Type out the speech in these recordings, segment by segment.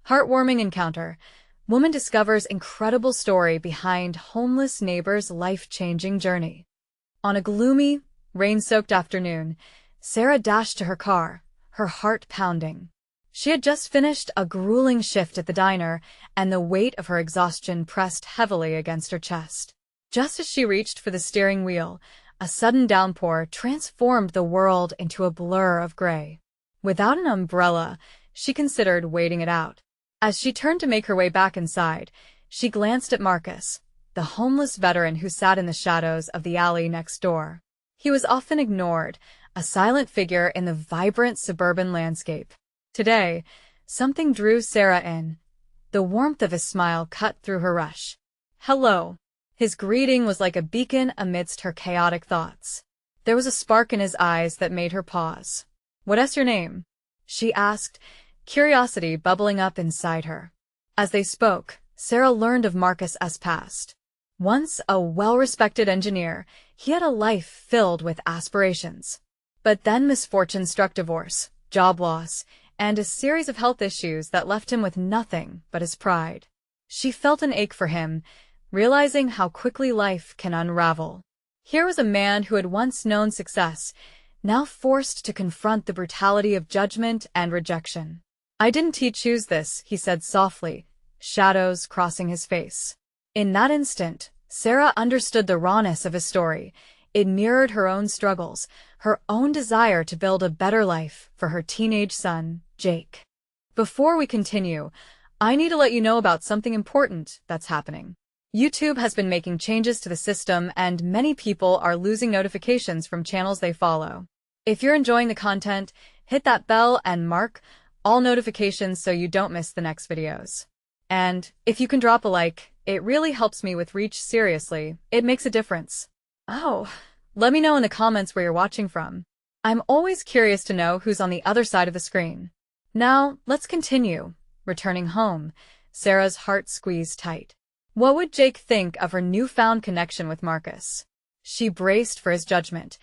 Heartwarming encounter. Woman discovers incredible story behind homeless neighbor's life-changing journey. On a gloomy, rain-soaked afternoon, Sarah dashed to her car, her heart pounding. She had just finished a grueling shift at the diner, and the weight of her exhaustion pressed heavily against her chest. Just as she reached for the steering wheel, a sudden downpour transformed the world into a blur of gray. Without an umbrella, she considered waiting it out. As she turned to make her way back inside, she glanced at Marcus, the homeless veteran who sat in the shadows of the alley next door. He was often ignored, a silent figure in the vibrant suburban landscape. Today, something drew Sarah in. The warmth of his smile cut through her rush. "Hello." His greeting was like a beacon amidst her chaotic thoughts. There was a spark in his eyes that made her pause. "What's your name?" she asked, curiosity bubbling up inside her. As they spoke, Sarah learned of Marcus's past. Once a well-respected engineer, he had a life filled with aspirations. But then misfortune struck: divorce, job loss, and a series of health issues that left him with nothing but his pride. She felt an ache for him, realizing how quickly life can unravel. Here was a man who had once known success, now forced to confront the brutality of judgment and rejection. "I didn't choose this," he said softly, shadows crossing his face. In that instant, Sarah understood the rawness of his story. It mirrored her own struggles, her own desire to build a better life for her teenage son, Jake. Before we continue, I need to let you know about something important that's happening. YouTube has been making changes to the system, and many people are losing notifications from channels they follow. If you're enjoying the content, hit that bell and mark all notifications so you don't miss the next videos. And if you can drop a like, it really helps me with reach. Seriously, it makes a difference. Oh, let me know in the comments where you're watching from. I'm always curious to know who's on the other side of the screen. Now, let's continue. Returning home, Sarah's heart squeezed tight. What would Jake think of her newfound connection with Marcus? She braced for his judgment,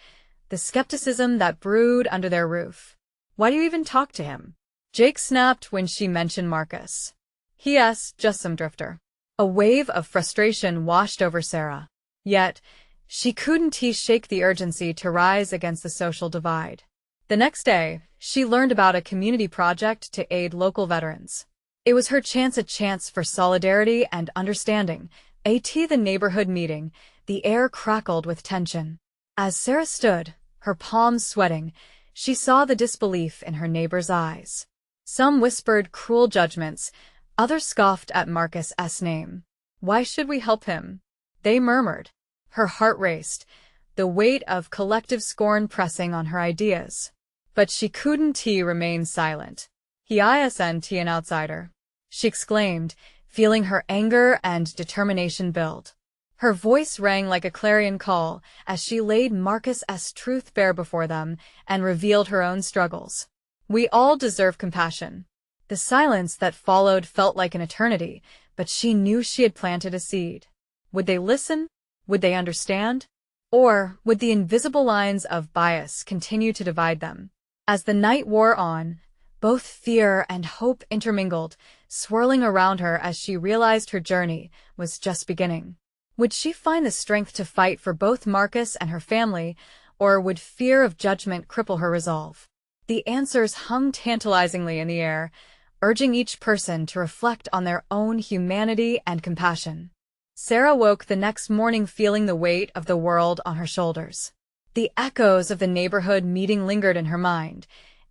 the skepticism that brewed under their roof. "Why do you even talk to him?" Jake snapped when she mentioned Marcus. "He," just some drifter." A wave of frustration washed over Sarah. Yet, she couldn't shake the urgency to rise against the social divide. The next day, she learned about a community project to aid local veterans. It was her chance for solidarity and understanding. At the neighborhood meeting, the air crackled with tension. As Sarah stood, her palms sweating, she saw the disbelief in her neighbor's eyes. Some whispered cruel judgments, others scoffed at Marcus's name. "Why should we help him?" they murmured. Her heart raced, the weight of collective scorn pressing on her ideas. But she couldn't remain silent. "He isn't an outsider," she exclaimed, feeling her anger and determination build. Her voice rang like a clarion call as she laid Marcus's truth bare before them and revealed her own struggles. "We all deserve compassion." The silence that followed felt like an eternity, but she knew she had planted a seed. Would they listen? Would they understand? Or would the invisible lines of bias continue to divide them? As the night wore on, both fear and hope intermingled, swirling around her as she realized her journey was just beginning. Would she find the strength to fight for both Marcus and her family, or would fear of judgment cripple her resolve? The answers hung tantalizingly in the air, urging each person to reflect on their own humanity and compassion. Sarah woke the next morning feeling the weight of the world on her shoulders. The echoes of the neighborhood meeting lingered in her mind,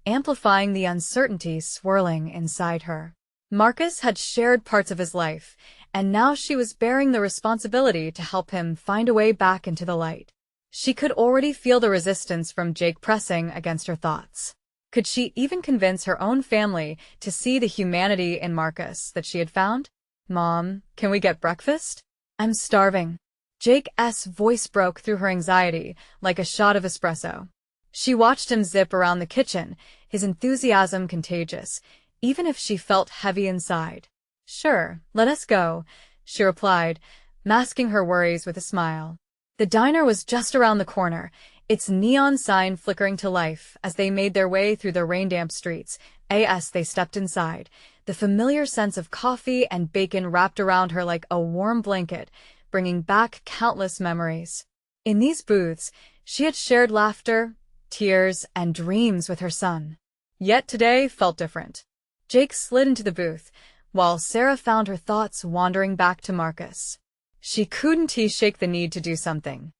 amplifying the uncertainty swirling inside her. Marcus had shared parts of his life, and now she was bearing the responsibility to help him find a way back into the light. She could already feel the resistance from Jake pressing against her thoughts. Could she even convince her own family to see the humanity in Marcus that she had found? "Mom, can we get breakfast? I'm starving." Jake's voice broke through her anxiety like a shot of espresso. She watched him zip around the kitchen, his enthusiasm contagious, even if she felt heavy inside. "Sure, let us go," she replied, masking her worries with a smile. The diner was just around the corner, its neon sign flickering to life as they made their way through the rain-damp streets. As they stepped inside, the familiar sense of coffee and bacon wrapped around her like a warm blanket, bringing back countless memories. In these booths, she had shared laughter, tears, and dreams with her son. Yet today felt different. Jake slid into the booth, while Sarah found her thoughts wandering back to Marcus. She couldn't shake the need to do something.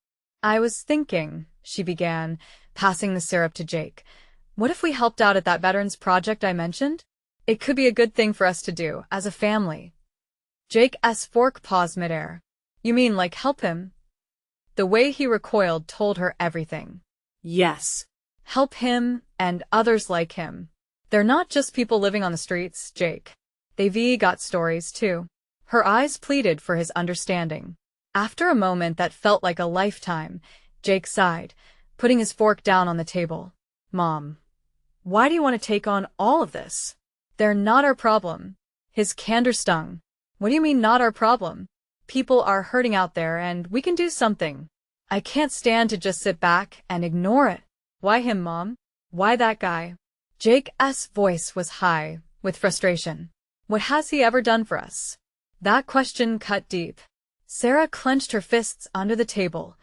"I was thinking," she began, passing the syrup to Jake. "What if we helped out at that veterans project I mentioned? It could be a good thing for us to do, as a family." Jake's fork paused midair. "You mean like help him?" The way he recoiled told her everything. "Yes. Help him, and others like him. They're not just people living on the streets, Jake. They've got stories, too." Her eyes pleaded for his understanding. After a moment that felt like a lifetime, Jake sighed, putting his fork down on the table. "Mom, why do you want to take on all of this? They're not our problem." His candor stung. "What do you mean not our problem? People are hurting out there and we can do something. I can't stand to just sit back and ignore it." "Why him, Mom? Why that guy?" Jake's voice was high, with frustration. "What has he ever done for us?" That question cut deep. Sarah clenched her fists under the table,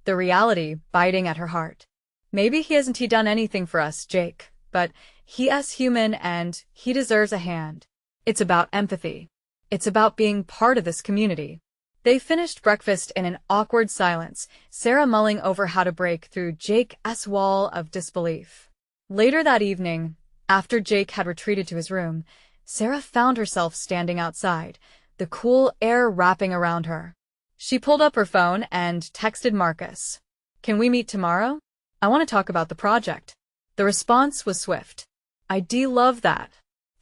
the reality biting at her heart. "Maybe he hasn't done anything for us, Jake, but he's human and he deserves a hand. It's about empathy. It's about being part of this community." They finished breakfast in an awkward silence, Sarah mulling over how to break through Jake's wall of disbelief. Later that evening, after Jake had retreated to his room, Sarah found herself standing outside, the cool air wrapping around her. She pulled up her phone and texted Marcus. "Can we meet tomorrow? I want to talk about the project." The response was swift. "I'd love that.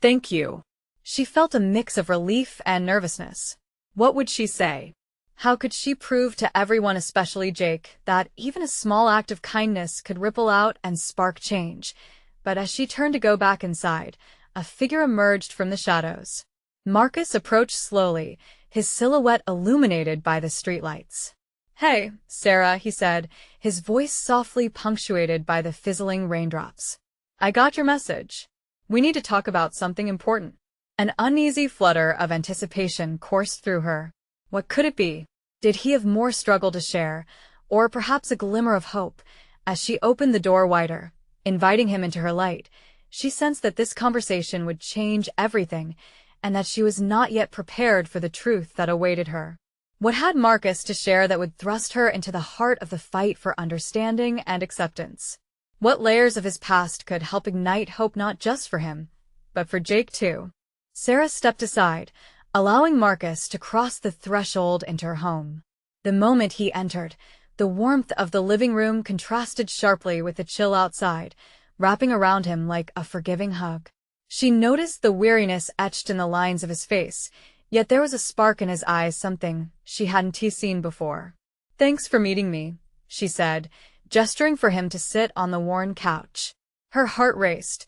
Thank you." She felt a mix of relief and nervousness. What would she say? How could she prove to everyone, especially Jake, that even a small act of kindness could ripple out and spark change? But as she turned to go back inside, a figure emerged from the shadows. Marcus approached slowly, his silhouette illuminated by the streetlights. "Hey, Sarah," he said, his voice softly punctuated by the fizzling raindrops. "I got your message. We need to talk about something important." An uneasy flutter of anticipation coursed through her. What could it be? Did he have more struggle to share, or perhaps a glimmer of hope? As she opened the door wider, inviting him into her light, she sensed that this conversation would change everything, and that she was not yet prepared for the truth that awaited her. What had Marcus to share that would thrust her into the heart of the fight for understanding and acceptance? What layers of his past could help ignite hope not just for him, but for Jake too? Sarah stepped aside, allowing Marcus to cross the threshold into her home. The moment he entered, the warmth of the living room contrasted sharply with the chill outside, wrapping around him like a forgiving hug. She noticed the weariness etched in the lines of his face, yet there was a spark in his eyes, something she hadn't seen before. "Thanks for meeting me," she said, gesturing for him to sit on the worn couch. Her heart raced,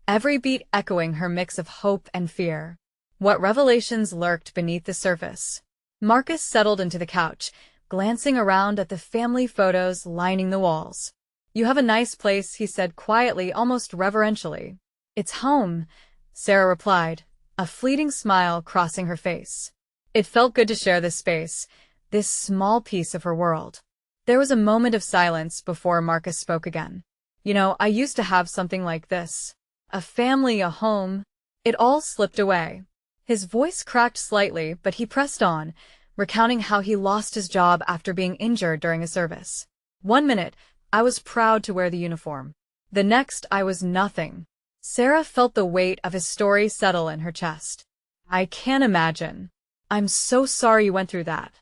every beat echoing her mix of hope and fear. What revelations lurked beneath the surface? Marcus settled into the couch, glancing around at the family photos lining the walls. "You have a nice place," he said quietly, almost reverentially. "It's home," Sarah replied, a fleeting smile crossing her face. It felt good to share this space, this small piece of her world. There was a moment of silence before Marcus spoke again. "You know, I used to have something like this. A family, a home." It all slipped away. His voice cracked slightly, but he pressed on, recounting how he lost his job after being injured during a service. "One minute, I was proud to wear the uniform. The next, I was nothing." Sarah felt the weight of his story settle in her chest. "I can't imagine. I'm so sorry you went through that."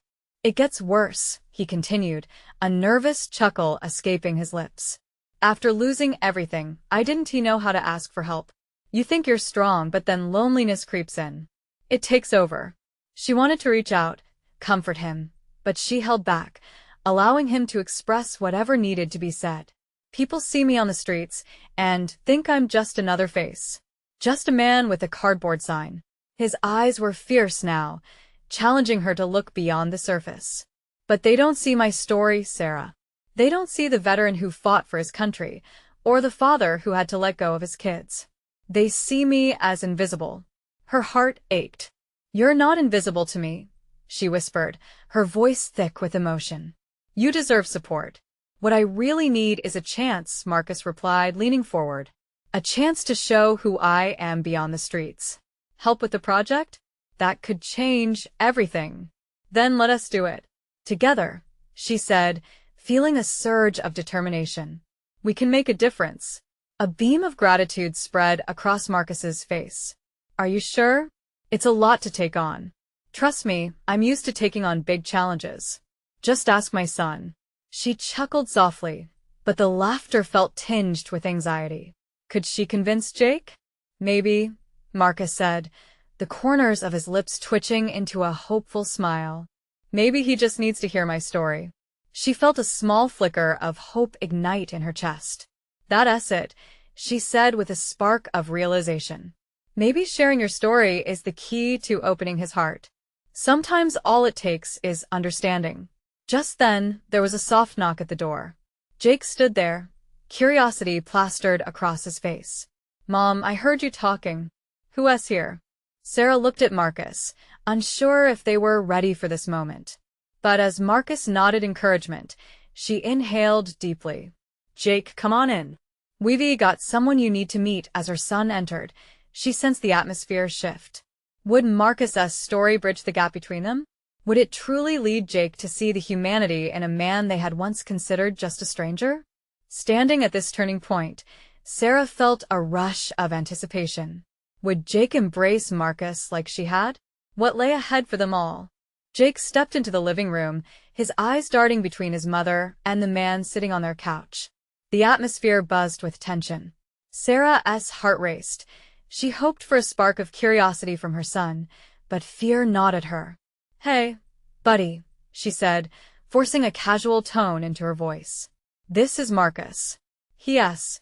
"It gets worse," he continued, a nervous chuckle escaping his lips. "After losing everything, I didn't know how to ask for help. You think you're strong, but then loneliness creeps in. It takes over." She wanted to reach out, comfort him, but she held back, allowing him to express whatever needed to be said. "People see me on the streets and think I'm just another face. Just a man with a cardboard sign." His eyes were fierce now, challenging her to look beyond the surface. "But they don't see my story, Sarah. They don't see the veteran who fought for his country, or the father who had to let go of his kids. They see me as invisible. Her heart ached. "You're not invisible to me," she whispered, her voice thick with emotion. "You deserve support." "What I really need is a chance," Marcus replied, leaning forward. "A chance to show who I am beyond the streets. Help with the project? That could change everything." "Then let us do it. Together," she said, feeling a surge of determination. "We can make a difference." A beam of gratitude spread across Marcus's face. "Are you sure? It's a lot to take on." "Trust me, I'm used to taking on big challenges. Just ask my son." She chuckled softly, but the laughter felt tinged with anxiety. Could she convince Jake? "Maybe," Marcus said, the corners of his lips twitching into a hopeful smile. "Maybe he just needs to hear my story." She felt a small flicker of hope ignite in her chest. "That's it," she said with a spark of realization. "Maybe sharing your story is the key to opening his heart. Sometimes all it takes is understanding." Just then, there was a soft knock at the door. Jake stood there, curiosity plastered across his face. "Mom, I heard you talking. Who's here?" Sarah looked at Marcus, unsure if they were ready for this moment. But as Marcus nodded encouragement, she inhaled deeply. "Jake, come on in. We've got someone you need to meet." As her son entered, she sensed the atmosphere shift. Would Marcus's story bridge the gap between them? Would it truly lead Jake to see the humanity in a man they had once considered just a stranger? Standing at this turning point, Sarah felt a rush of anticipation. Would Jake embrace Marcus like she had? What lay ahead for them all? Jake stepped into the living room, his eyes darting between his mother and the man sitting on their couch. The atmosphere buzzed with tension. Sarah's heart raced. She hoped for a spark of curiosity from her son, but fear gnawed at her. "Hey, buddy," she said, forcing a casual tone into her voice. "This is Marcus. He's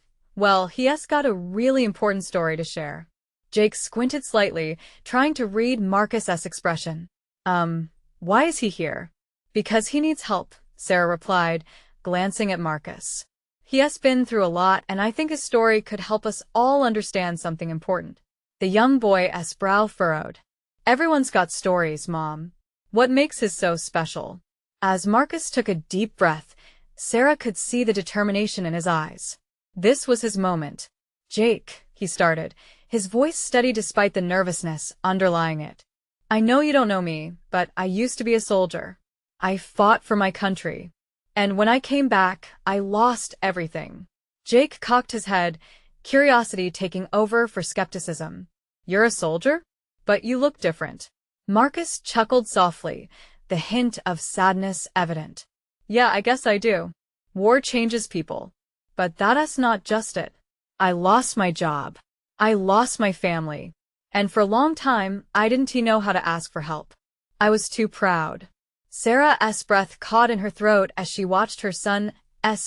got a really important story to share." Jake squinted slightly, trying to read Marcus's expression. Why is he here?" "Because he needs help," Sarah replied, glancing at Marcus. "He has been through a lot, and I think his story could help us all understand something important." The young boy's brow furrowed. "Everyone's got stories, Mom. What makes his so special?" As Marcus took a deep breath, Sarah could see the determination in his eyes. This was his moment. "Jake," he started, his voice steady despite the nervousness underlying it. "I know you don't know me, but I used to be a soldier. I fought for my country. And when I came back, I lost everything." Jake cocked his head, curiosity taking over for skepticism. "You're a soldier? But you look different." Marcus chuckled softly, the hint of sadness evident. "Yeah, I guess I do. War changes people. But that's not just it. I lost my job. I lost my family. And for a long time, I didn't know how to ask for help. I was too proud." Sarah's breath caught in her throat as she watched her son's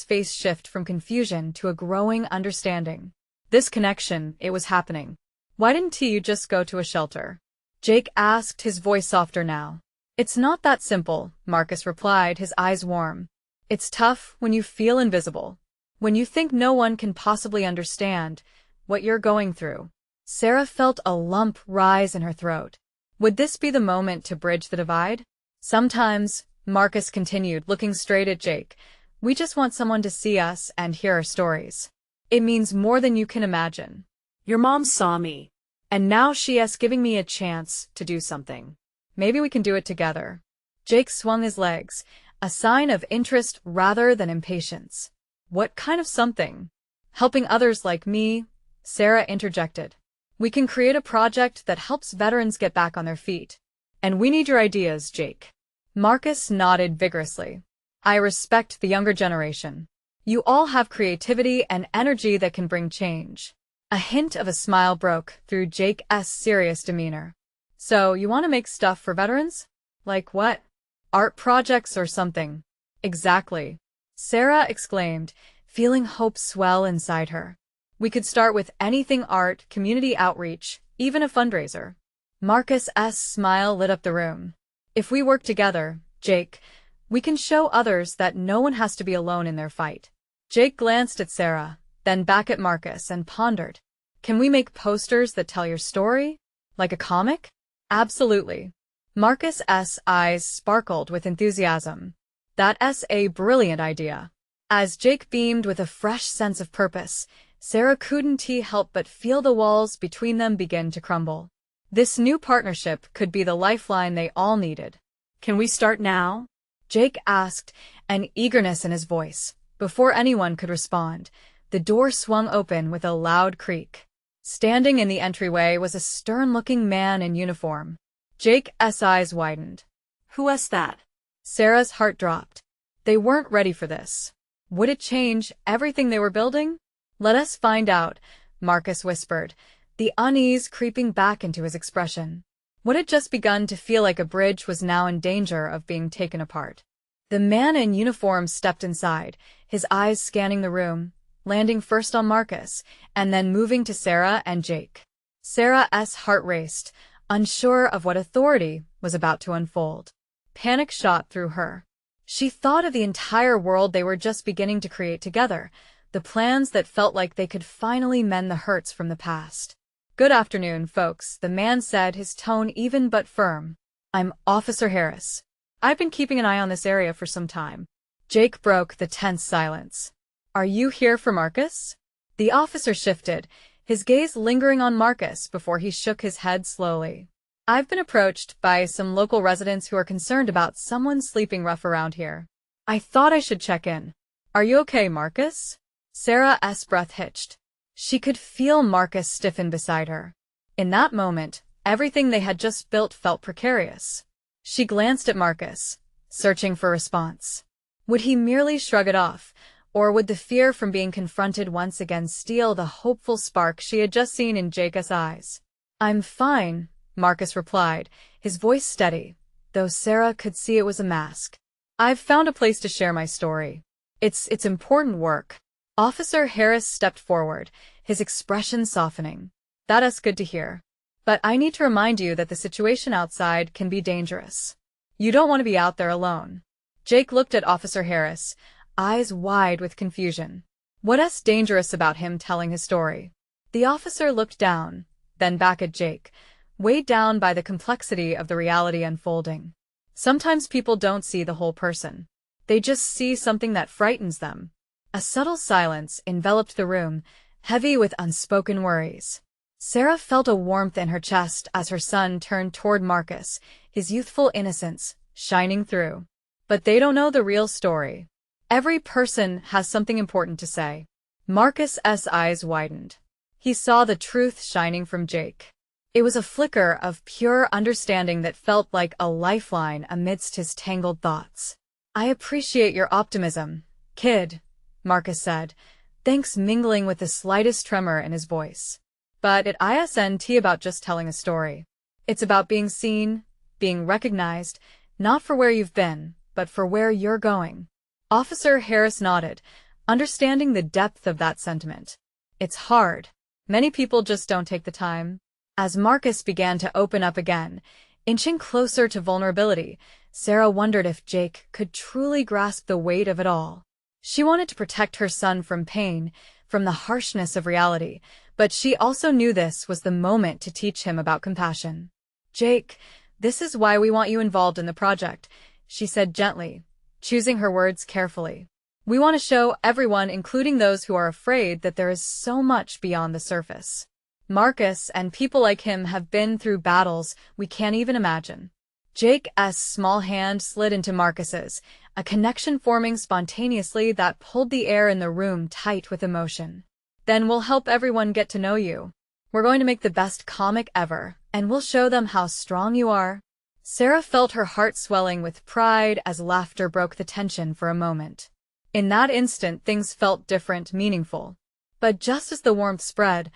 face shift from confusion to a growing understanding. This connection, it was happening. "Why didn't you just go to a shelter?" Jake asked, his voice softer now. "It's not that simple," Marcus replied, his eyes warm. "It's tough when you feel invisible. When you think no one can possibly understand what you're going through." Sarah felt a lump rise in her throat. Would this be the moment to bridge the divide? "Sometimes," Marcus continued, looking straight at Jake, "we just want someone to see us and hear our stories. It means more than you can imagine. Your mom saw me, and now she is giving me a chance to do something. Maybe we can do it together." Jake swung his legs, a sign of interest rather than impatience. "What kind of something?" "Helping others like me," Sarah interjected. "We can create a project that helps veterans get back on their feet. And we need your ideas, Jake." Marcus nodded vigorously. "I respect the younger generation. You all have creativity and energy that can bring change." A hint of a smile broke through Jake's serious demeanor. "So, you want to make stuff for veterans? Like what? Art projects or something?" "Exactly," Sarah exclaimed, feeling hope swell inside her. "We could start with anything art, community outreach, even a fundraiser." Marcus's smile lit up the room. "If we work together, Jake, we can show others that no one has to be alone in their fight." Jake glanced at Sarah, then back at Marcus and pondered. "Can we make posters that tell your story? Like a comic? Absolutely. Marcus's eyes sparkled with enthusiasm. That's a brilliant idea. As Jake beamed with a fresh sense of purpose, Sarah couldn't help but feel the walls between them begin to crumble. This new partnership could be the lifeline they all needed. Can we start now? Jake asked, an eagerness in his voice. Before anyone could respond, the door swung open with a loud creak. Standing in the entryway was a stern-looking man in uniform. Jake's eyes widened. Who's that? Sarah's heart dropped. They weren't ready for this. Would it change everything they were building? Let us find out, Marcus whispered, the unease creeping back into his expression. What had just begun to feel like a bridge was now in danger of being taken apart. The man in uniform stepped inside, his eyes scanning the room, landing first on Marcus, and then moving to Sarah and Jake. Sarah's heart raced, unsure of what authority was about to unfold. Panic shot through her. She thought of the entire world they were just beginning to create together, the plans that felt like they could finally mend the hurts from the past. Good afternoon, folks, the man said, his tone even but firm. I'm Officer Harris. I've been keeping an eye on this area for some time. Jake broke the tense silence. Are you here for Marcus? The officer shifted, his gaze lingering on Marcus before he shook his head slowly. I've been approached by some local residents who are concerned about someone sleeping rough around here. I thought I should check in. Are you okay, Marcus? Sarah's breath hitched. She could feel Marcus stiffen beside her. In that moment, everything they had just built felt precarious. She glanced at Marcus, searching for response. Would he merely shrug it off, or would the fear from being confronted once again steal the hopeful spark she had just seen in Jake's eyes? I'm fine, Marcus replied, his voice steady, though Sarah could see it was a mask. I've found a place to share my story. It's important work. Officer Harris stepped forward, his expression softening. That's good to hear. But I need to remind you that the situation outside can be dangerous. You don't want to be out there alone. Jake looked at Officer Harris, eyes wide with confusion. What's dangerous about him telling his story? The officer looked down, then back at Jake, weighed down by the complexity of the reality unfolding. Sometimes people don't see the whole person. They just see something that frightens them. A subtle silence enveloped the room, heavy with unspoken worries. Sarah felt a warmth in her chest as her son turned toward Marcus, his youthful innocence shining through. But they don't know the real story. Every person has something important to say. Marcus's eyes widened. He saw the truth shining from Jake. It was a flicker of pure understanding that felt like a lifeline amidst his tangled thoughts. I appreciate your optimism, kid, Marcus said, thanks mingling with the slightest tremor in his voice. But it isn't about just telling a story. It's about being seen, being recognized, not for where you've been, but for where you're going. Officer Harris nodded, understanding the depth of that sentiment. It's hard. Many people just don't take the time. As Marcus began to open up again, inching closer to vulnerability, Sarah wondered if Jake could truly grasp the weight of it all. She wanted to protect her son from pain, from the harshness of reality, but she also knew this was the moment to teach him about compassion. Jake, this is why we want you involved in the project, she said gently, choosing her words carefully. We want to show everyone, including those who are afraid, that there is so much beyond the surface. Marcus and people like him have been through battles we can't even imagine. Jake's small hand slid into Marcus's, a connection forming spontaneously that pulled the air in the room tight with emotion. Then we'll help everyone get to know you. We're going to make the best comic ever, and we'll show them how strong you are. Sarah felt her heart swelling with pride as laughter broke the tension for a moment. In that instant, things felt different, meaningful. But just as the warmth spread,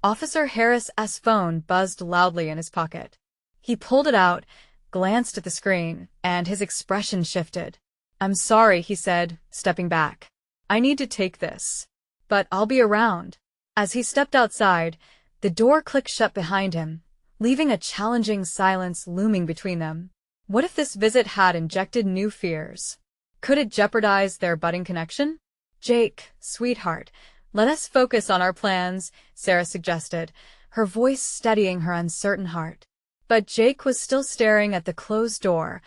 Officer Harris's phone buzzed loudly in his pocket. He pulled it out, glanced at the screen, and his expression shifted. I'm sorry, he said, stepping back. I need to take this. But I'll be around. As he stepped outside, the door clicked shut behind him, leaving a challenging silence looming between them. What if this visit had injected new fears? Could it jeopardize their budding connection? Jake, sweetheart, let us focus on our plans, Sarah suggested, her voice steadying her uncertain heart. But Jake was still staring at the closed door,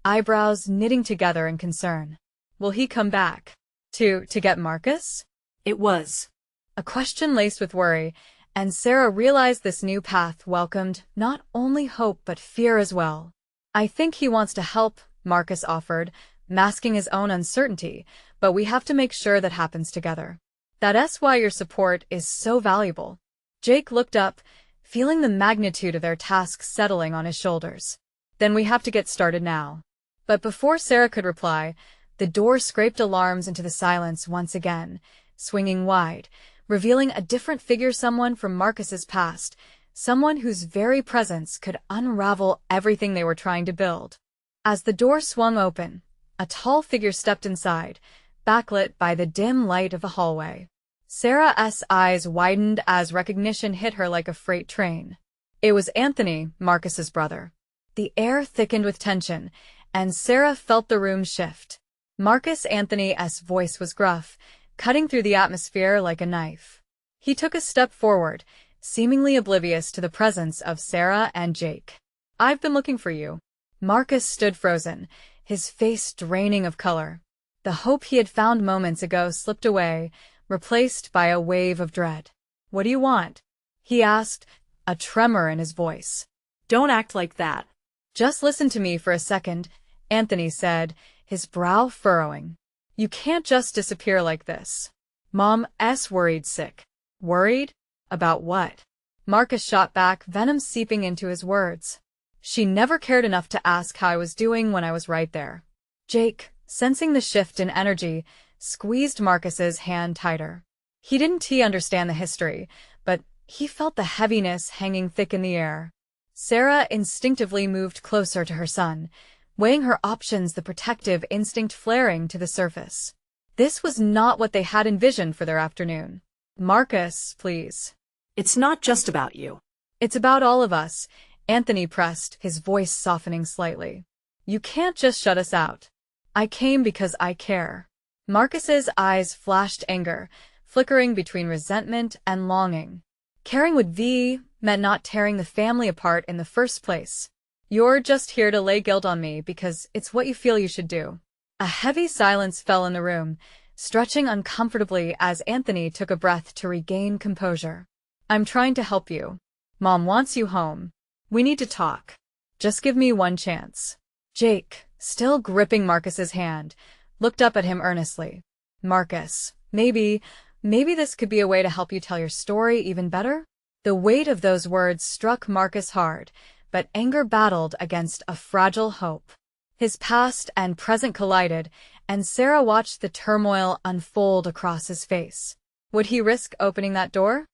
eyebrows knitting together in concern. Will he come back? To get Marcus? It was A question laced with worry, and Sarah realized this new path welcomed not only hope but fear as well. I think he wants to help, Marcus offered, masking his own uncertainty, but we have to make sure that happens together. That's why your support is so valuable. Jake looked up, feeling the magnitude of their task settling on his shoulders. Then we have to get started now. But before Sarah could reply, the door scraped alarms into the silence once again, swinging wide, revealing a different figure, someone from Marcus's past, someone whose very presence could unravel everything they were trying to build. As the door swung open, a tall figure stepped inside, backlit by the dim light of the hallway. Sarah's eyes widened as recognition hit her like a freight train. It was Anthony, Marcus's brother. The air thickened with tension, and Sarah felt the room shift. Anthony's voice was gruff, cutting through the atmosphere like a knife. He took a step forward, seemingly oblivious to the presence of Sarah and Jake. I've been looking for you. Marcus stood frozen, his face draining of color. The hope he had found moments ago slipped away, replaced by a wave of dread. What do you want? He asked, a tremor in his voice. Don't act like that. Just listen to me for a second, Anthony said, his brow furrowing. You can't just disappear like this. Mom's worried sick. Worried? About what? Marcus shot back, venom seeping into his words. She never cared enough to ask how I was doing when I was right there. Jake, sensing the shift in energy, squeezed Marcus's hand tighter. He didn't understand the history, but he felt the heaviness hanging thick in the air. Sarah instinctively moved closer to her son, weighing her options, the protective instinct flaring to the surface. This was not what they had envisioned for their afternoon. Marcus, please. It's not just about you. It's about all of us, Anthony pressed, his voice softening slightly. You can't just shut us out. I came because I care. Marcus's eyes flashed anger, flickering between resentment and longing. Caring meant not tearing the family apart in the first place. You're just here to lay guilt on me because it's what you feel you should do. A heavy silence fell in the room, stretching uncomfortably as Anthony took a breath to regain composure. I'm trying to help you. Mom wants you home. We need to talk. Just give me one chance. Jake, still gripping Marcus's hand, looked up at him earnestly. Marcus, maybe this could be a way to help you tell your story even better? The weight of those words struck Marcus hard, but anger battled against a fragile hope. His past and present collided, and Sarah watched the turmoil unfold across his face. Would he risk opening that door?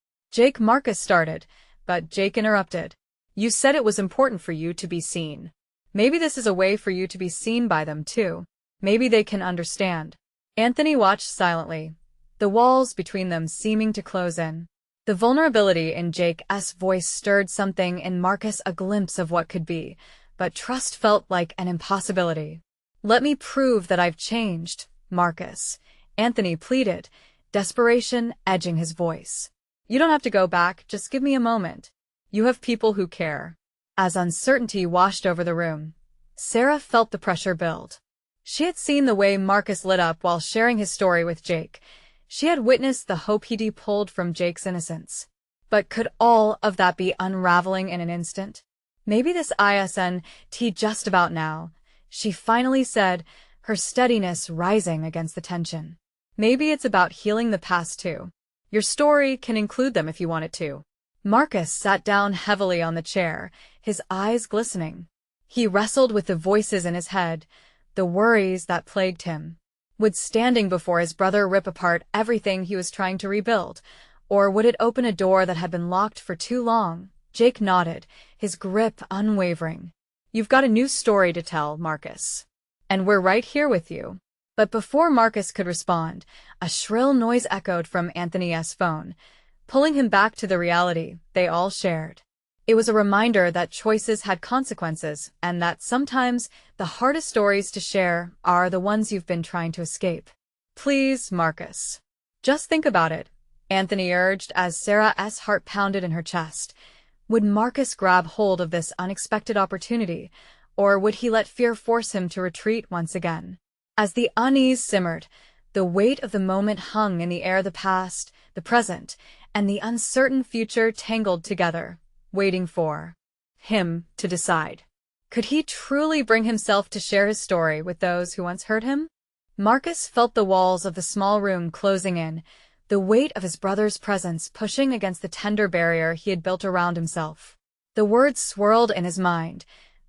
Marcus started, but Jake interrupted. You said it was important for you to be seen. Maybe this is a way for you to be seen by them too. Maybe they can understand. Anthony watched silently, the walls between them seeming to close in. The vulnerability in Jake's voice stirred something in Marcus, a glimpse of what could be, but trust felt like an impossibility. Let me prove that I've changed, Marcus, Anthony pleaded, desperation edging his voice. You don't have to go back, just give me a moment. You have people who care. As uncertainty washed over the room, Sarah felt the pressure build. She had seen the way Marcus lit up while sharing his story with Jake. She had witnessed the hope he pulled from Jake's innocence. But could all of that be unraveling in an instant? Maybe this isn't just about now, she finally said, her steadiness rising against the tension. Maybe it's about healing the past too. Your story can include them if you want it to. Marcus sat down heavily on the chair, his eyes glistening. He wrestled with the voices in his head, the worries that plagued him. Would standing before his brother rip apart everything he was trying to rebuild? Or would it open a door that had been locked for too long? Jake nodded, his grip unwavering. You've got a new story to tell, Marcus. And we're right here with you. But before Marcus could respond, a shrill noise echoed from Anthony's phone, pulling him back to the reality they all shared. It was a reminder that choices had consequences, and that sometimes the hardest stories to share are the ones you've been trying to escape. Please, Marcus. Just think about it. Anthony urged as Sarah's heart pounded in her chest. Would Marcus grab hold of this unexpected opportunity, or would he let fear force him to retreat once again? As the unease simmered, the weight of the moment hung in the air. The past, the present, and the uncertain future tangled together, waiting for him to decide. Could he truly bring himself to share his story with those who once hurt him? Marcus felt the walls of the small room closing in, the weight of his brother's presence pushing against the tender barrier he had built around himself. The words swirled in his mind,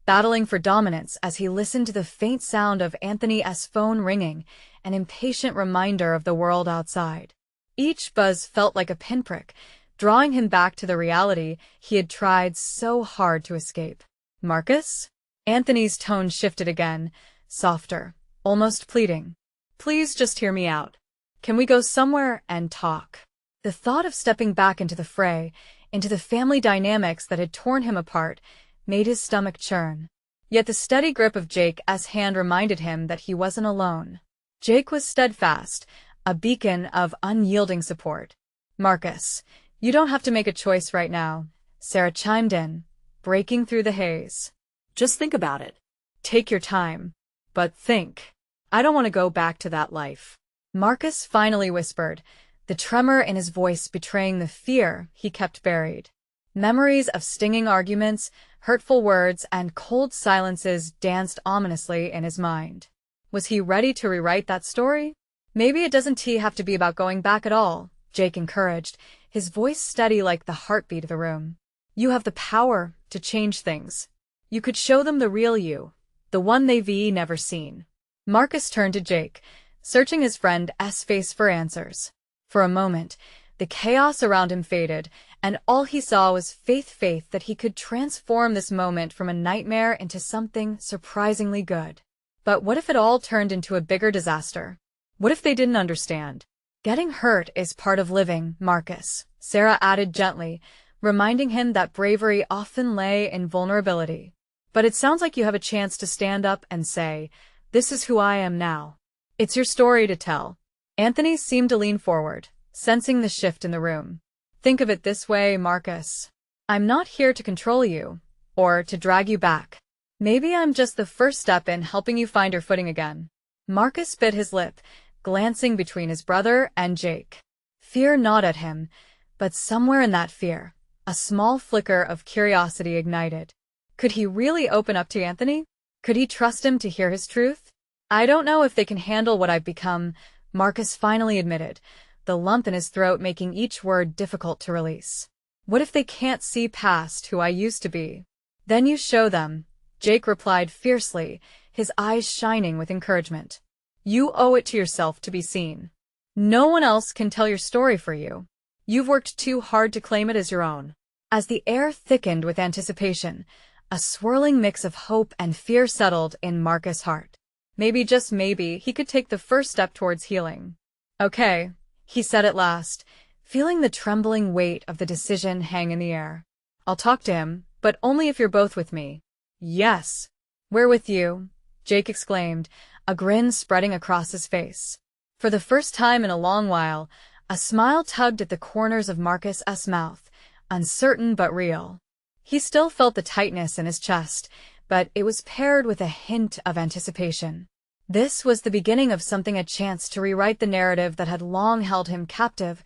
battling for dominance as he listened to the faint sound of Anthony's phone ringing, an impatient reminder of the world outside. Each buzz felt like a pinprick, drawing him back to the reality he had tried so hard to escape. Marcus? Anthony's tone shifted again, softer, almost pleading. Please just hear me out. Can we go somewhere and talk? The thought of stepping back into the fray, into the family dynamics that had torn him apart, made his stomach churn. Yet the steady grip of Jake's hand reminded him that he wasn't alone. Jake was steadfast, a beacon of unyielding support. Marcus, you don't have to make a choice right now, Sarah chimed in, breaking through the haze. Just think about it. Take your time. But think. I don't want to go back to that life. Marcus finally whispered, the tremor in his voice betraying the fear he kept buried. Memories of stinging arguments, hurtful words, and cold silences danced ominously in his mind. Was he ready to rewrite that story? Maybe it doesn't have to be about going back at all, Jake encouraged, his voice steady like the heartbeat of the room. You have the power to change things. You could show them the real you, the one they've never seen. Marcus turned to Jake, searching his friend's face for answers. For a moment, the chaos around him faded, and all he saw was faith that he could transform this moment from a nightmare into something surprisingly good. But what if it all turned into a bigger disaster? What if they didn't understand? Getting hurt is part of living, Marcus, Sarah added gently, reminding him that bravery often lay in vulnerability. But it sounds like you have a chance to stand up and say, this is who I am now. It's your story to tell. Anthony seemed to lean forward, sensing the shift in the room. Think of it this way, Marcus. I'm not here to control you, or to drag you back. Maybe I'm just the first step in helping you find your footing again. Marcus bit his lip, glancing between his brother and Jake. Fear gnawed at him, but somewhere in that fear, a small flicker of curiosity ignited. Could he really open up to Anthony? Could he trust him to hear his truth? I don't know if they can handle what I've become, Marcus finally admitted, the lump in his throat making each word difficult to release. What if they can't see past who I used to be? Then you show them, Jake replied fiercely, his eyes shining with encouragement. You owe it to yourself to be seen. No one else can tell your story for you. You've worked too hard to claim it as your own. As the air thickened with anticipation, a swirling mix of hope and fear settled in Marcus' heart. Maybe, just maybe, he could take the first step towards healing. Okay, he said at last, feeling the trembling weight of the decision hang in the air. I'll talk to him, but only if you're both with me. Yes. We're with you, Jake exclaimed, a grin spreading across his face. For the first time in a long while, a smile tugged at the corners of Marcus's mouth, uncertain but real. He still felt the tightness in his chest, but it was paired with a hint of anticipation. This was the beginning of something, a chance to rewrite the narrative that had long held him captive.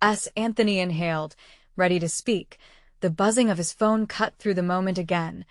As Anthony inhaled, ready to speak, the buzzing of his phone cut through the moment again,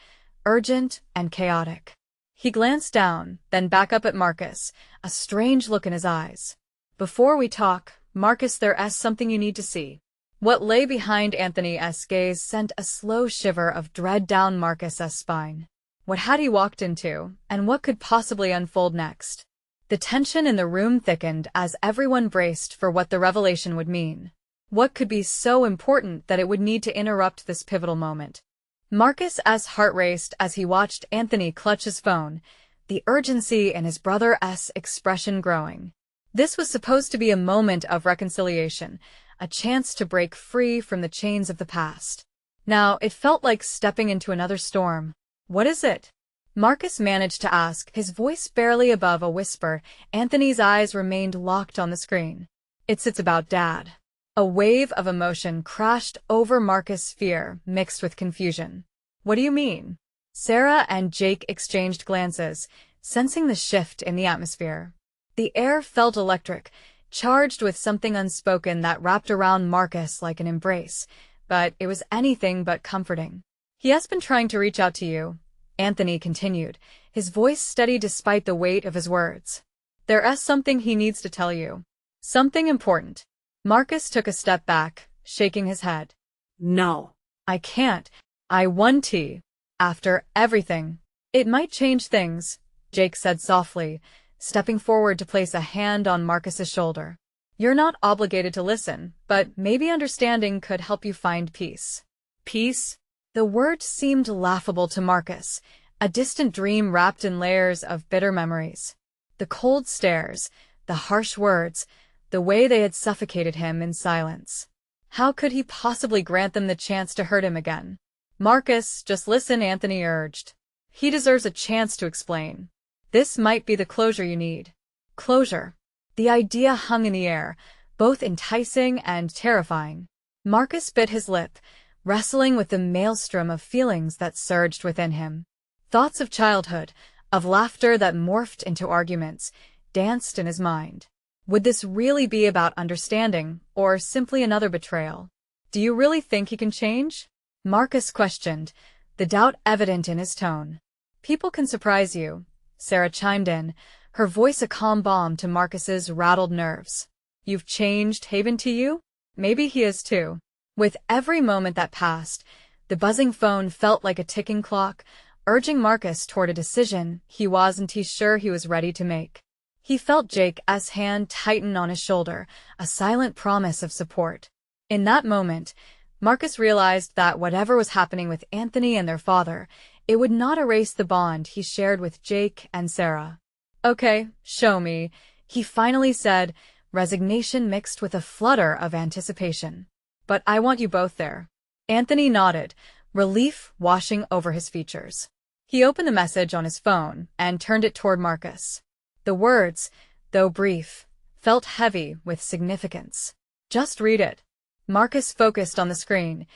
urgent and chaotic. He glanced down, then back up at Marcus, a strange look in his eyes. Before we talk, Marcus, there's something you need to see. What lay behind Anthony's gaze sent a slow shiver of dread down Marcus's spine. What had he walked into, and what could possibly unfold next? The tension in the room thickened as everyone braced for what the revelation would mean. What could be so important that it would need to interrupt this pivotal moment? Marcus's heart raced as he watched Anthony clutch his phone, the urgency in his brother's expression growing. This was supposed to be a moment of reconciliation, a chance to break free from the chains of the past. Now it felt like stepping into another storm. What is it? Marcus managed to ask, his voice barely above a whisper. Anthony's eyes remained locked on the screen. It's about Dad. A wave of emotion crashed over Marcus' fear, mixed with confusion. What do you mean? Sarah and Jake exchanged glances, sensing the shift in the atmosphere. The air felt electric, charged with something unspoken that wrapped around Marcus like an embrace, but it was anything but comforting. He has been trying to reach out to you, Anthony continued, his voice steady despite the weight of his words. There's something he needs to tell you. Something important. Marcus took a step back, shaking his head. No. I can't. I want to. After everything. It might change things, Jake said softly, stepping forward to place a hand on Marcus's shoulder. You're not obligated to listen, but maybe understanding could help you find peace. Peace? The word seemed laughable to Marcus, a distant dream wrapped in layers of bitter memories. The cold stares, the harsh words, the way they had suffocated him in silence. How could he possibly grant them the chance to hurt him again? Marcus, just listen, Anthony urged. He deserves a chance to explain. This might be the closure you need. Closure. The idea hung in the air, both enticing and terrifying. Marcus bit his lip, wrestling with the maelstrom of feelings that surged within him. Thoughts of childhood, of laughter that morphed into arguments, danced in his mind. Would this really be about understanding, or simply another betrayal? Do you really think he can change? Marcus questioned, the doubt evident in his tone. People can surprise you, Sarah chimed in, her voice a calm balm to Marcus's rattled nerves. You've changed, Haven, to you? Maybe he is too. With every moment that passed, the buzzing phone felt like a ticking clock, urging Marcus toward a decision he wasn't sure he was ready to make. He felt Jake's hand tighten on his shoulder, a silent promise of support. In that moment, Marcus realized that whatever was happening with Anthony and their father, it would not erase the bond he shared with Jake and Sarah. Okay, show me, he finally said, resignation mixed with a flutter of anticipation. But I want you both there. Anthony nodded, relief washing over his features. He opened the message on his phone and turned it toward Marcus. The words, though brief, felt heavy with significance. Just read it. Marcus focused on the screen,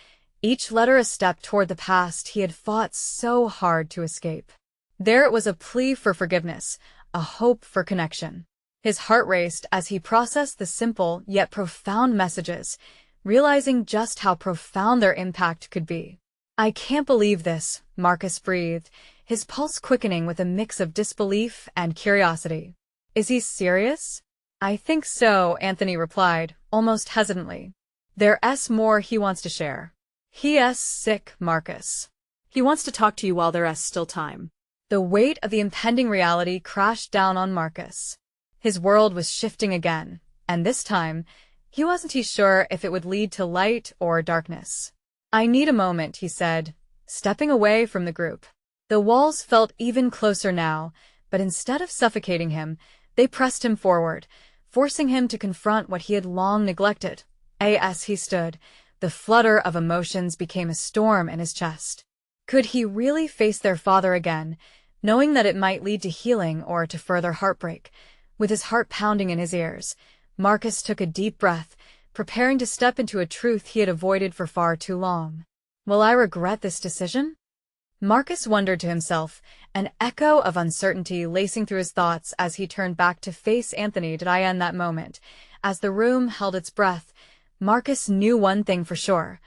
each letter a step toward the past he had fought so hard to escape. There it was, a plea for forgiveness, a hope for connection. His heart raced as he processed the simple yet profound messages, realizing just how profound their impact could be. I can't believe this, Marcus breathed, his pulse quickening with a mix of disbelief and curiosity. Is he serious? I think so, Anthony replied, almost hesitantly. There's more he wants to share. He's sick, Marcus. He wants to talk to you while there's still time. The weight of the impending reality crashed down on Marcus. His world was shifting again, and this time, he wasn't sure if it would lead to light or darkness. I need a moment, he said, stepping away from the group. The walls felt even closer now, but instead of suffocating him, they pressed him forward, forcing him to confront what he had long neglected. As he stood, the flutter of emotions became a storm in his chest. Could he really face their father again, knowing that it might lead to healing or to further heartbreak? With his heart pounding in his ears, Marcus took a deep breath, preparing to step into a truth he had avoided for far too long. Will I regret this decision? Marcus wondered to himself, an echo of uncertainty lacing through his thoughts as he turned back to face Anthony. Did I end that moment? As the room held its breath, Marcus knew one thing for sure.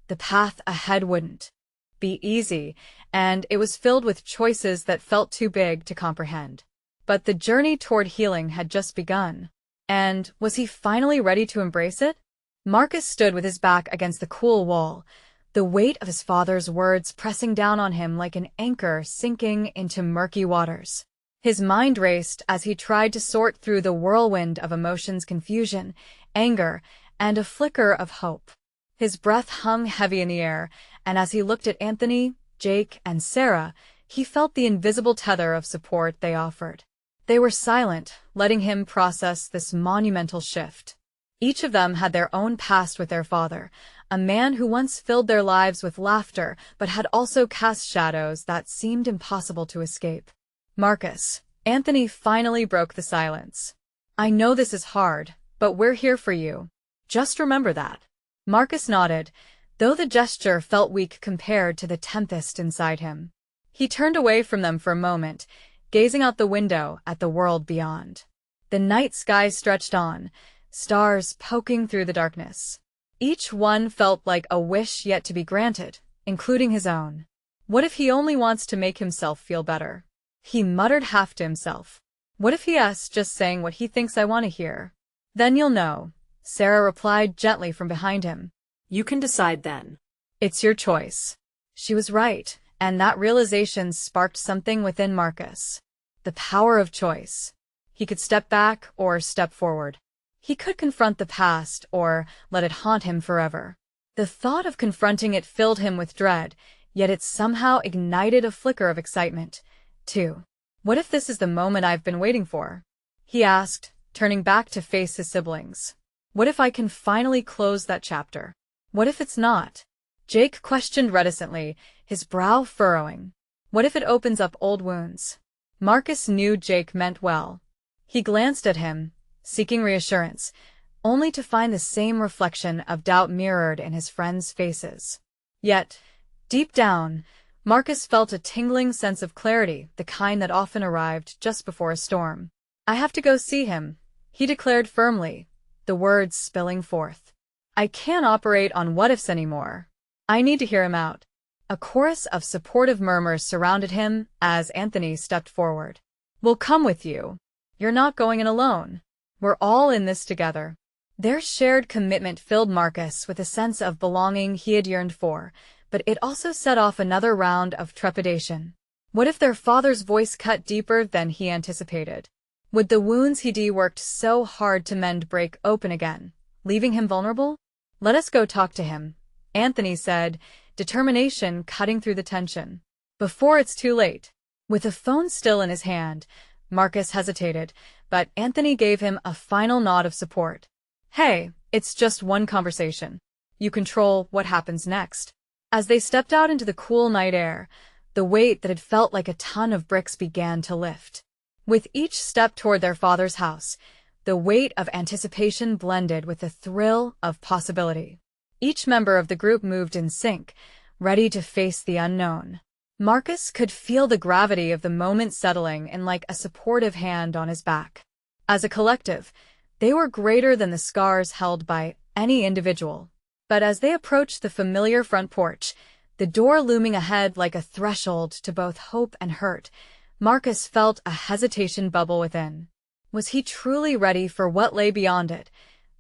The path ahead wouldn't be easy, and it was filled with choices that felt too big to comprehend. But the journey toward healing had just begun. And was he finally ready to embrace it? Marcus stood with his back against the cool wall, the weight of his father's words pressing down on him like an anchor sinking into murky waters. His mind raced as he tried to sort through the whirlwind of emotions, confusion, anger, and a flicker of hope. His breath hung heavy in the air, and as he looked at Anthony, Jake, and Sarah, he felt the invisible tether of support they offered. They were silent, letting him process this monumental shift. Each of them had their own past with their father, a man who once filled their lives with laughter but had also cast shadows that seemed impossible to escape. Marcus, Anthony finally broke the silence. I know this is hard, but we're here for you. Just remember that. Marcus nodded, though the gesture felt weak compared to the tempest inside him. He turned away from them for a moment, gazing out the window at the world beyond. The night sky stretched on, stars poking through the darkness. Each one felt like a wish yet to be granted, including his own. What if he only wants to make himself feel better? He muttered half to himself. What if he's just saying what he thinks I want to hear? Then you'll know, Sarah replied gently from behind him. You can decide then. It's your choice. She was right, and that realization sparked something within Marcus. The power of choice. He could step back or step forward. He could confront the past or let it haunt him forever. The thought of confronting it filled him with dread, yet it somehow ignited a flicker of excitement, too. What if this is the moment I've been waiting for? He asked, turning back to face his siblings. What if I can finally close that chapter? What if it's not? Jake questioned reticently, his brow furrowing. What if it opens up old wounds? Marcus knew Jake meant well. He glanced at him, seeking reassurance, only to find the same reflection of doubt mirrored in his friends' faces. Yet, deep down, Marcus felt a tingling sense of clarity, the kind that often arrived just before a storm. I have to go see him, he declared firmly, the words spilling forth. I can't operate on what-ifs anymore. I need to hear him out. A chorus of supportive murmurs surrounded him as Anthony stepped forward. We'll come with you. You're not going in alone. We're all in this together. Their shared commitment filled Marcus with a sense of belonging he had yearned for, but it also set off another round of trepidation. What if their father's voice cut deeper than he anticipated? Would the wounds he'd worked so hard to mend break open again, leaving him vulnerable? Let us go talk to him, Anthony said, determination cutting through the tension. Before it's too late. With the phone still in his hand, Marcus hesitated, but Anthony gave him a final nod of support. Hey, it's just one conversation. You control what happens next. As they stepped out into the cool night air, the weight that had felt like a ton of bricks began to lift. With each step toward their father's house, the weight of anticipation blended with the thrill of possibility. Each member of the group moved in sync, ready to face the unknown. Marcus could feel the gravity of the moment settling in like a supportive hand on his back. As a collective, they were greater than the scars held by any individual. But as they approached the familiar front porch, the door looming ahead like a threshold to both hope and hurt, Marcus felt a hesitation bubble within. Was he truly ready for what lay beyond it?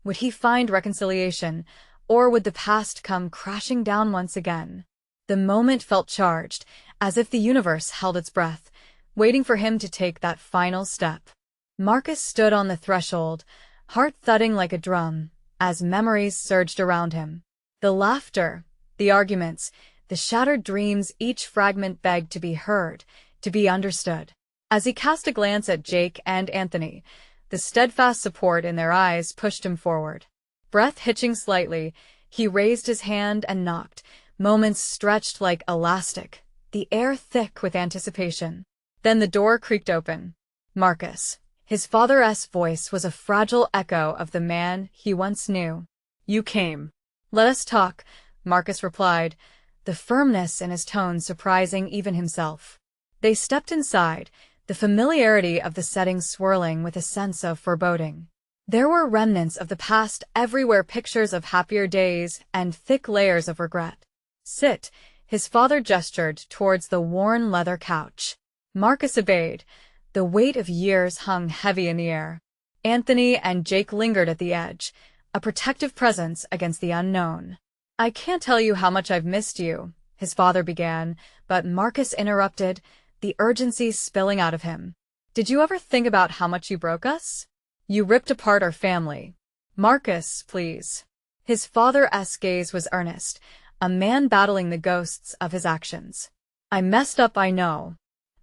Would he find reconciliation, or would the past come crashing down once again? The moment felt charged, as if the universe held its breath, waiting for him to take that final step. Marcus stood on the threshold, heart thudding like a drum, as memories surged around him. The laughter, the arguments, the shattered dreams, each fragment begged to be heard, to be understood. As he cast a glance at Jake and Anthony, the steadfast support in their eyes pushed him forward. Breath hitching slightly, he raised his hand and knocked, moments stretched like elastic, the air thick with anticipation. Then the door creaked open. Marcus. His father's voice was a fragile echo of the man he once knew. You came. Let us talk, Marcus replied, the firmness in his tone surprising even himself. They stepped inside, the familiarity of the setting swirling with a sense of foreboding. There were remnants of the past everywhere, pictures of happier days and thick layers of regret. Sit, his father gestured towards the worn leather couch. Marcus obeyed. The weight of years hung heavy in the air. Anthony and Jake lingered at the edge, a protective presence against the unknown. I can't tell you how much I've missed you, his father began, but Marcus interrupted, the urgency spilling out of him. Did you ever think about how much you broke us? You ripped apart our family. Marcus, please. His father's gaze was earnest, a man battling the ghosts of his actions. I messed up, I know.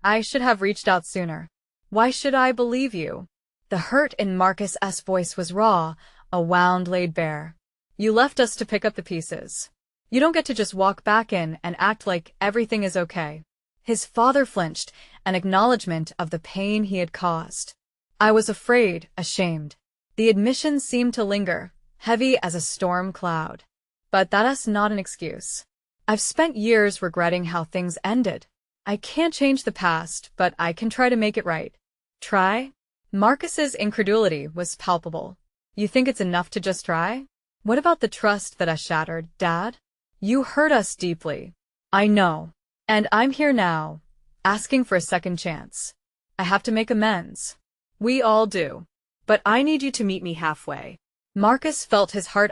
I should have reached out sooner. Why should I believe you? The hurt in Marcus's voice was raw, a wound laid bare. You left us to pick up the pieces. You don't get to just walk back in and act like everything is okay. His father flinched, an acknowledgement of the pain he had caused. I was afraid, ashamed. The admission seemed to linger, heavy as a storm cloud. But that's not an excuse. I've spent years regretting how things ended. I can't change the past, but I can try to make it right. Try? Marcus's incredulity was palpable. You think it's enough to just try? What about the trust that I shattered, Dad? You hurt us deeply. I know. And I'm here now, asking for a second chance. I have to make amends. We all do. But I need you to meet me halfway. Marcus felt his heart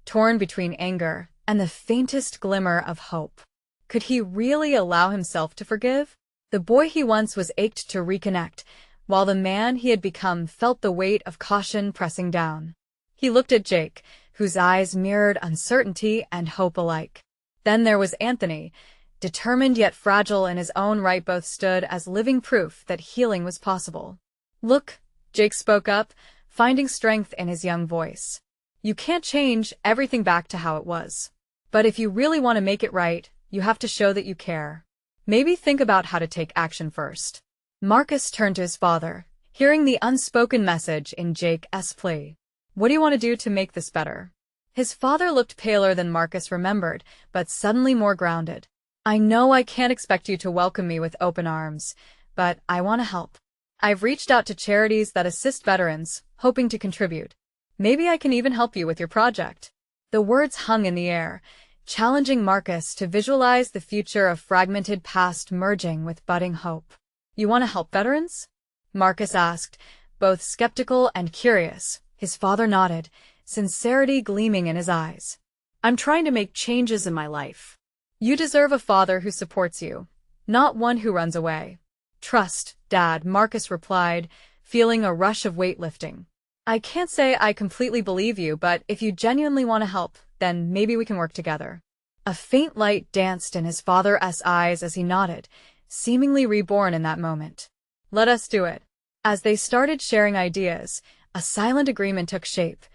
torn between anger and the faintest glimmer of hope. Could he really allow himself to forgive? The boy he once was ached to reconnect, while the man he had become felt the weight of caution pressing down. He looked at Jake, whose eyes mirrored uncertainty and hope alike. Then there was Anthony, determined yet fragile in his own right. Both stood as living proof that healing was possible. Look, Jake spoke up, finding strength in his young voice. You can't change everything back to how it was. But if you really want to make it right, you have to show that you care. Maybe think about how to take action first. Marcus turned to his father, hearing the unspoken message in Jake's plea. What do you want to do to make this better? His father looked paler than Marcus remembered, but suddenly more grounded. I know I can't expect you to welcome me with open arms, but I want to help. I've reached out to charities that assist veterans, hoping to contribute. Maybe I can even help you with your project. The words hung in the air, challenging Marcus to visualize the future of fragmented past merging with budding hope. You want to help veterans? Marcus asked, both skeptical and curious. His father nodded, sincerity gleaming in his eyes. I'm trying to make changes in my life. You deserve a father who supports you, not one who runs away. Trust, Dad, Marcus replied, feeling a rush of weight lifting. I can't say I completely believe you, but if you genuinely want to help, then maybe we can work together. A faint light danced in his father's eyes as he nodded, seemingly reborn in that moment. Let us do it. As they started sharing ideas, a silent agreement took shape.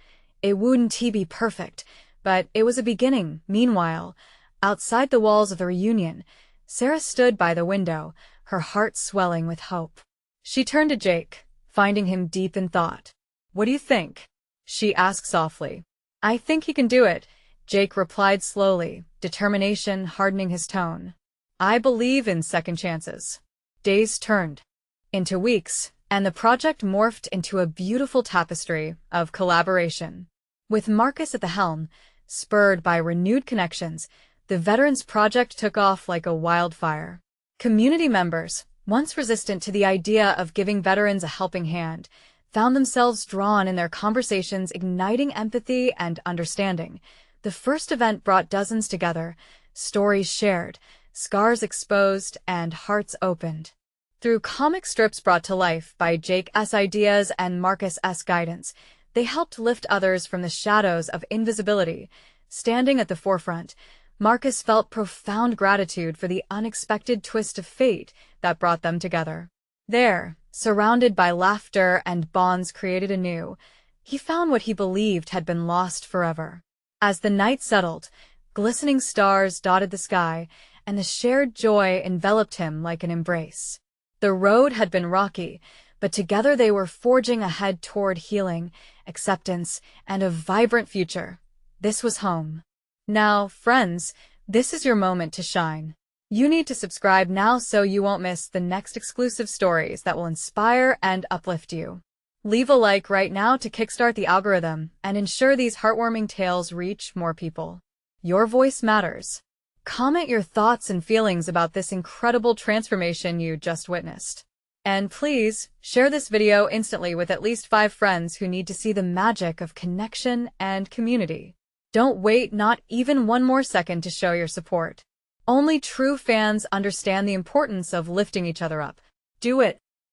It wouldn't be perfect, but it was a beginning. Meanwhile, outside the walls of the reunion, Sarah stood by the window, her heart swelling with hope. She turned to Jake, finding him deep in thought. What do you think? She asked softly. I think he can do it, Jake replied slowly, determination hardening his tone. I believe in second chances. Days turned into weeks, and the project morphed into a beautiful tapestry of collaboration. With Marcus at the helm, spurred by renewed connections, the Veterans Project took off like a wildfire. Community members, once resistant to the idea of giving veterans a helping hand, found themselves drawn in their conversations, igniting empathy and understanding. The first event brought dozens together, stories shared, scars exposed, and hearts opened. Through comic strips brought to life by Jake's ideas and Marcus's guidance, they helped lift others from the shadows of invisibility. Standing at the forefront, Marcus felt profound gratitude for the unexpected twist of fate that brought them together. There, surrounded by laughter and bonds created anew, he found what he believed had been lost forever. As the night settled, glistening stars dotted the sky, and the shared joy enveloped him like an embrace. The road had been rocky, but together they were forging ahead toward healing, acceptance, and a vibrant future. This was home. Now, friends, this is your moment to shine. You need to subscribe now so you won't miss the next exclusive stories that will inspire and uplift you. Leave a like right now to kickstart the algorithm and ensure these heartwarming tales reach more people. Your voice matters. Comment your thoughts and feelings about this incredible transformation you just witnessed. And please, share this video instantly with at least 5 friends who need to see the magic of connection and community. Don't wait not even one more second to show your support. Only true fans understand the importance of lifting each other up. Do it.